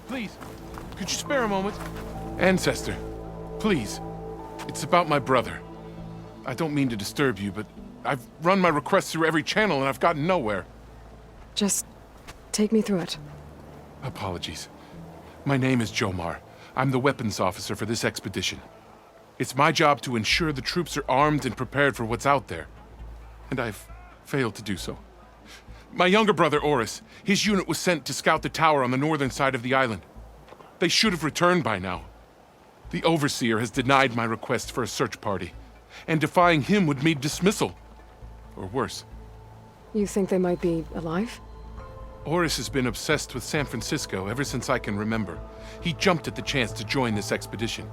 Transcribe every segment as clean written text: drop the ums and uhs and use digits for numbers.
Please, could you spare a moment? Ancestor, please. It's about my brother. I don't mean to disturb you, but I've run my requests through every channel and I've gotten nowhere. Just take me through it. Apologies. My name is Jomar. I'm the weapons officer for this expedition. It's my job to ensure the troops are armed and prepared for what's out there. And I've failed to do so. My younger brother, Oris, his unit was sent to scout the tower on the northern side of the island. They should have returned by now. The Overseer has denied my request for a search party, and defying him would mean dismissal. Or worse. You think they might be alive? Oris has been obsessed with San Francisco ever since I can remember. He jumped at the chance to join this expedition.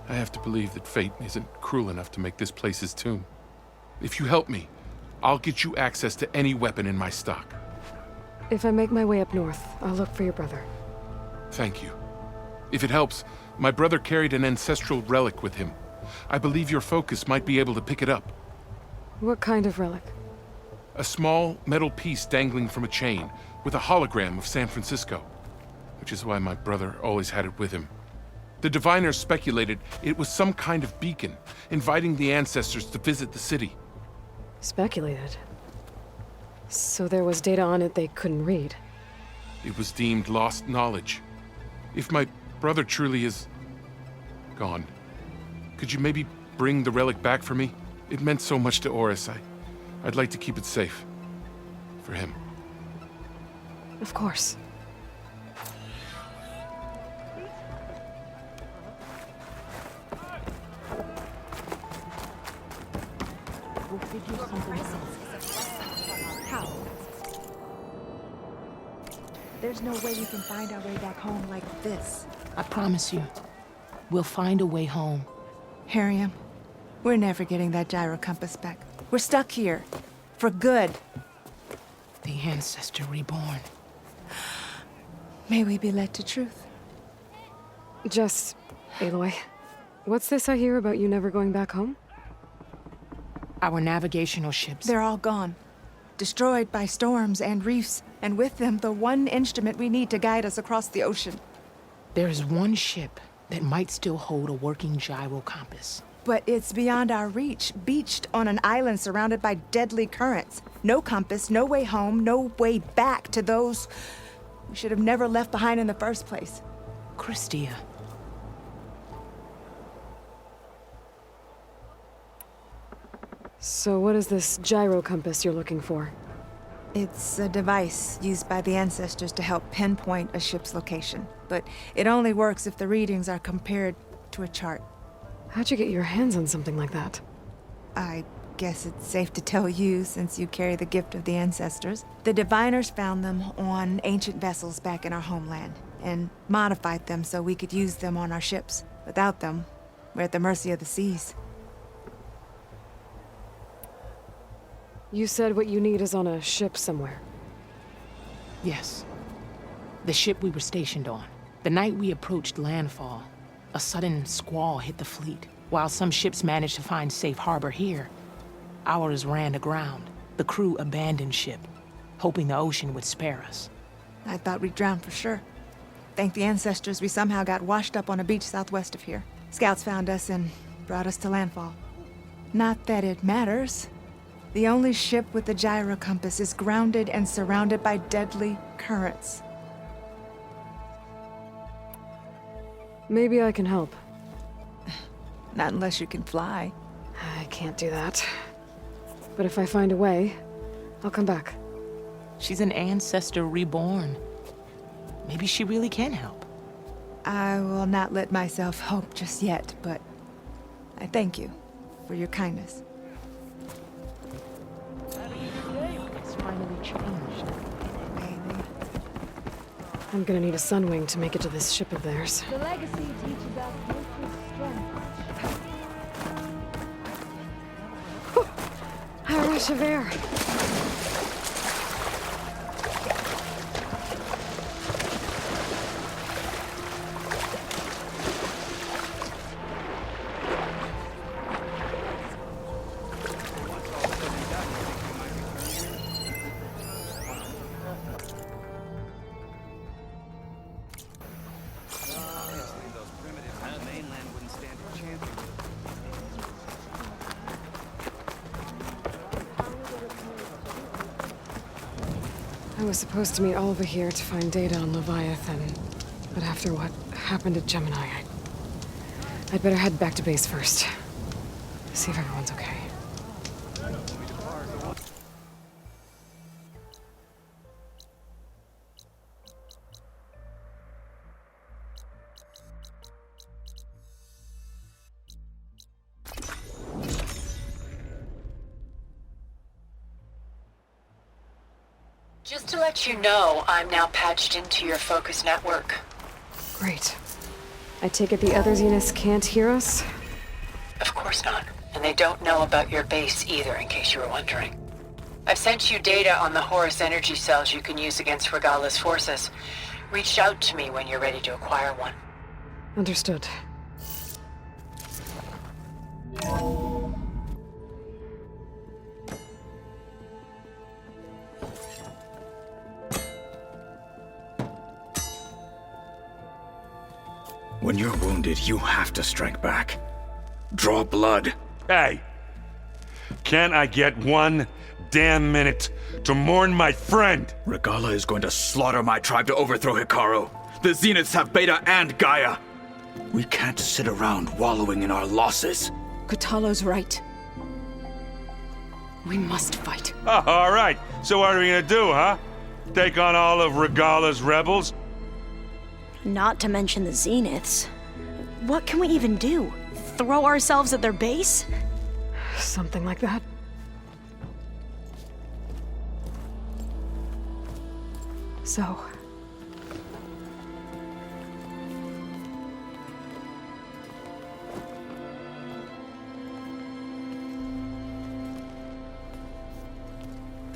I have to believe that fate isn't cruel enough to make this place his tomb. If you help me, I'll get you access to any weapon in my stock. If I make my way up north, I'll look for your brother. Thank you. If it helps, my brother carried an ancestral relic with him. I believe your focus might be able to pick it up. What kind of relic? A small metal piece dangling from a chain, with a hologram of San Francisco. Which is why my brother always had it with him. The diviners speculated it was some kind of beacon, inviting the ancestors to visit the city. Speculated. So there was data on it they couldn't read. It was deemed lost knowledge. If my brother truly is gone, could you maybe bring the relic back for me? It meant so much to Oris. I'd like to keep it safe. For him. Of course. How? There's no way we can find our way back home like this. I promise you, we'll find a way home. Harriam, we're never getting that gyro compass back. We're stuck here. For good. The Ancestor reborn. May we be led to truth. Just, Aloy, what's this I hear about you never going back home? Our navigational ships. They're all gone. Destroyed by storms and reefs, and with them the one instrument we need to guide us across the ocean. There is one ship that might still hold a working gyro compass. But it's beyond our reach, beached on an island surrounded by deadly currents. No compass, no way home, no way back to those we should have never left behind in the first place. Christia. So what is this gyro compass you're looking for? It's a device used by the ancestors to help pinpoint a ship's location. But it only works if the readings are compared to a chart. How'd you get your hands on something like that? I guess it's safe to tell you, since you carry the gift of the ancestors. The diviners found them on ancient vessels back in our homeland, and modified them so we could use them on our ships. Without them, we're at the mercy of the seas. You said what you need is on a ship somewhere. Yes. The ship we were stationed on. The night we approached landfall, a sudden squall hit the fleet. While some ships managed to find safe harbor here, ours ran aground. The crew abandoned ship, hoping the ocean would spare us. I thought we'd drown for sure. Thank the ancestors we somehow got washed up on a beach southwest of here. Scouts found us and brought us to landfall. Not that it matters. The only ship with the gyro compass is grounded and surrounded by deadly currents. Maybe I can help. Not unless you can fly. I can't do that. But if I find a way, I'll come back. She's an Ancestor reborn. Maybe she really can help. I will not let myself hope just yet, but I thank you for your kindness. It's finally changed. Maybe. I'm gonna need a sunwing to make it to this ship of theirs. The legacy teaches us nature's strength. A rush of air. I was supposed to meet Alva here to find data on Leviathan, but after what happened at Gemini, I'd better head back to base first. See if everyone's okay. Just to let you know, I'm now patched into your focus network. Great. I take it the other Zeniths can't hear us? Of course not. And they don't know about your base either, in case you were wondering. I've sent you data on the Horus energy cells you can use against Regala's forces. Reach out to me when you're ready to acquire one. Understood. When you're wounded, you have to strike back. Draw blood. Hey! Can't I get one damn minute to mourn my friend? Regala is going to slaughter my tribe to overthrow Hikaru. The Zeniths have Beta and Gaia. We can't sit around wallowing in our losses. Kotallo's right. We must fight. Oh, all right. So what are we gonna do, huh? Take on all of Regala's rebels? Not to mention the Zeniths. What can we even do? Throw ourselves at their base? Something like that. So...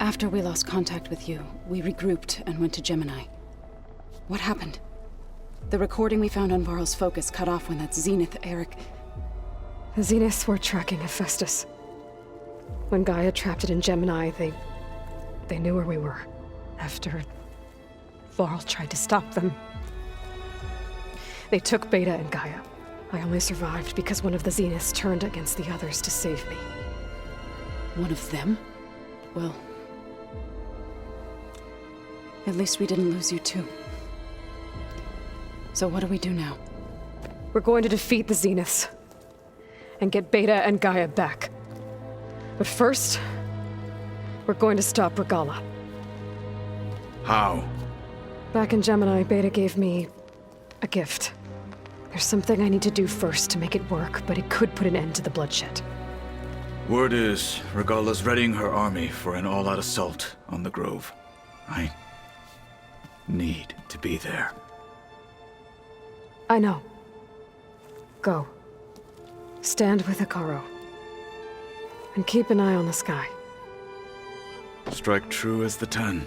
After we lost contact with you, we regrouped and went to Gemini. What happened? The recording we found on Varl's focus cut off when that Zenith, Eric... The Zeniths were tracking Hephaestus. When Gaia trapped it in Gemini, they knew where we were. After Varl tried to stop them, they took Beta and Gaia. I only survived because one of the Zeniths turned against the others to save me. One of them? Well... at least we didn't lose you too. So what do we do now? We're going to defeat the Zeniths and get Beta and Gaia back. But first, we're going to stop Regala. How? Back in Gemini, Beta gave me a gift. There's something I need to do first to make it work, but it could put an end to the bloodshed. Word is, Regala's readying her army for an all-out assault on the Grove. I need to be there. I know. Go. Stand with Hikaru. And keep an eye on the sky. Strike true as the 10.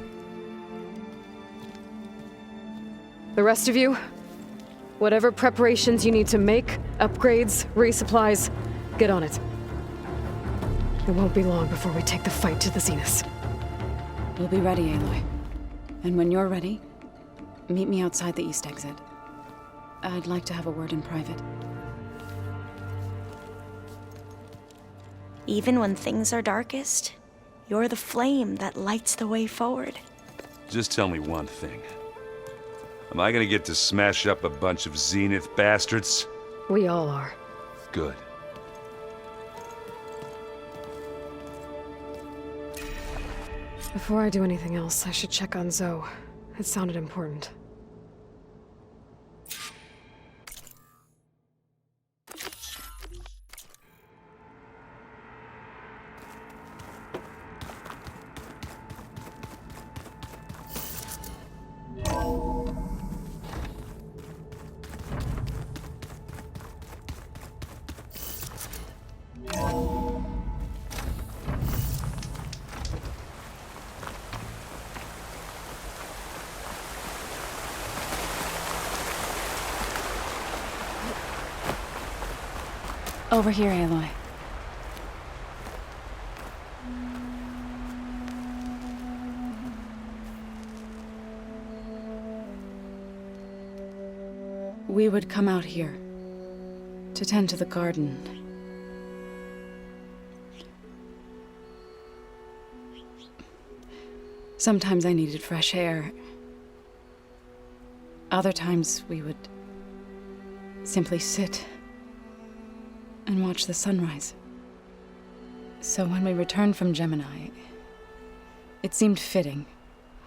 The rest of you, whatever preparations you need to make, upgrades, resupplies, get on it. It won't be long before we take the fight to the Zeniths. We'll be ready, Aloy. And when you're ready, meet me outside the east exit. I'd like to have a word in private. Even when things are darkest, you're the flame that lights the way forward. Just tell me one thing. Am I gonna get to smash up a bunch of Zenith bastards? We all are. Good. Before I do anything else, I should check on Zoe. It sounded important. Over here, Aloy. We would come out here to tend to the garden. Sometimes I needed fresh air. Other times we would simply sit and watch the sunrise. So when we returned from Gemini, it seemed fitting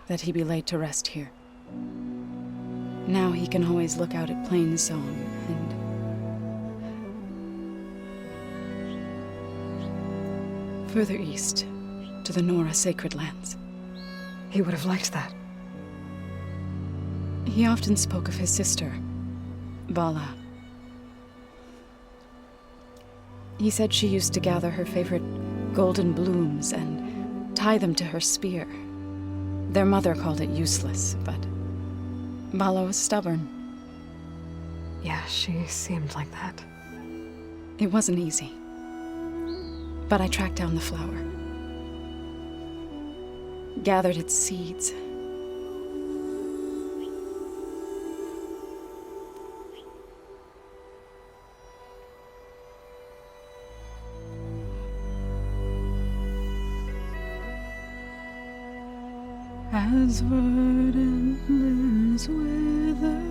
that he be laid to rest here. Now he can always look out at Plainsong and further east to the Nora Sacred Lands. He would have liked that. He often spoke of his sister, Vala. He said she used to gather her favorite golden blooms and tie them to her spear. Their mother called it useless, but Vala was stubborn. Yeah, she seemed like that. It wasn't easy. But I tracked down the flower. Gathered its seeds. As verdant limbs wither,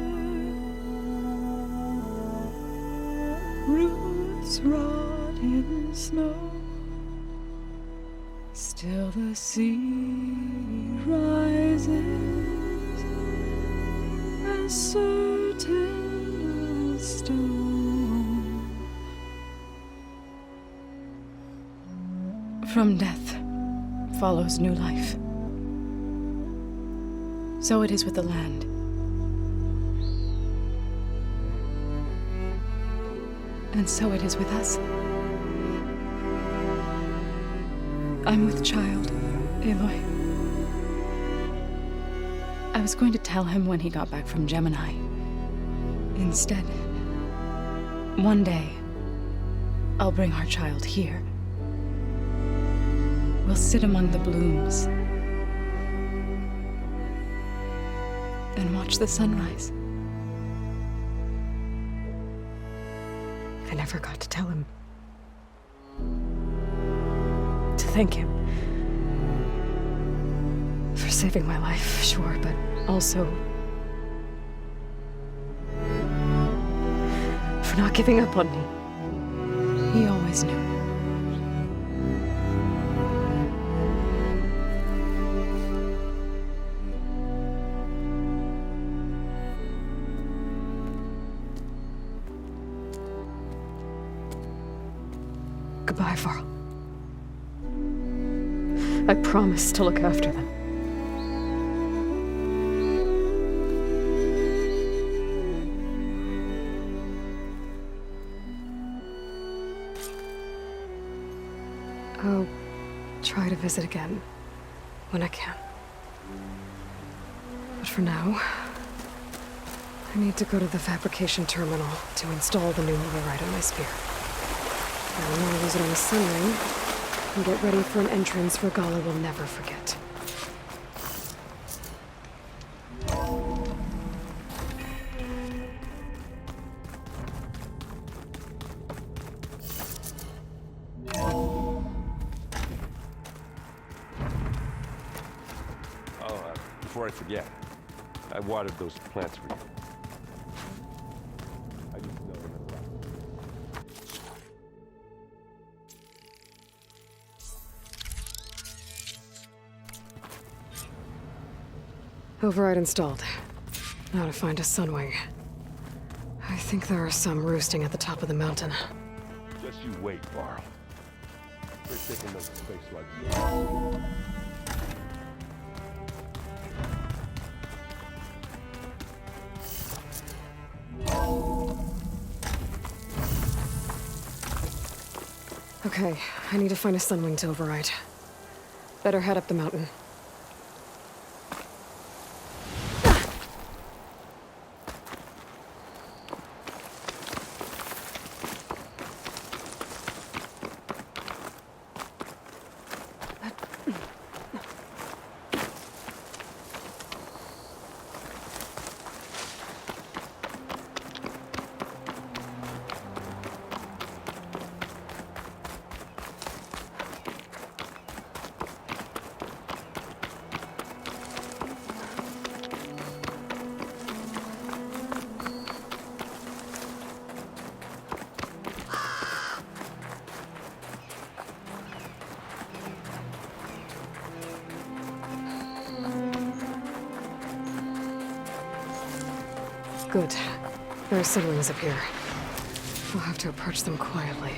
roots rot in snow, still the sea rises, as certain as stone. From death follows new life. So it is with the land. And so it is with us. I'm with child, Aloy. I was going to tell him when he got back from Gemini. Instead, one day, I'll bring our child here. We'll sit among the blooms and watch the sunrise. I never got to tell him. To thank him. For saving my life, sure, but also for not giving up on me. He always knew. Goodbye, Varl. I promise to look after them. I'll try to visit again when I can. But for now, I need to go to the fabrication terminal to install the new override on my spear. I don't want to use it on the sunring, and get ready for an entrance Regalla will never forget. Before I forget, I watered those plants for you. I used to know them in a lot. Override installed. Now to find a sunwing. I think there are some roosting at the top of the mountain. Just you wait, Varl. We're taking no space like you. Okay, I need to find a sunwing to override. Better head up the mountain. Good. There are siblings up here. We'll have to approach them quietly.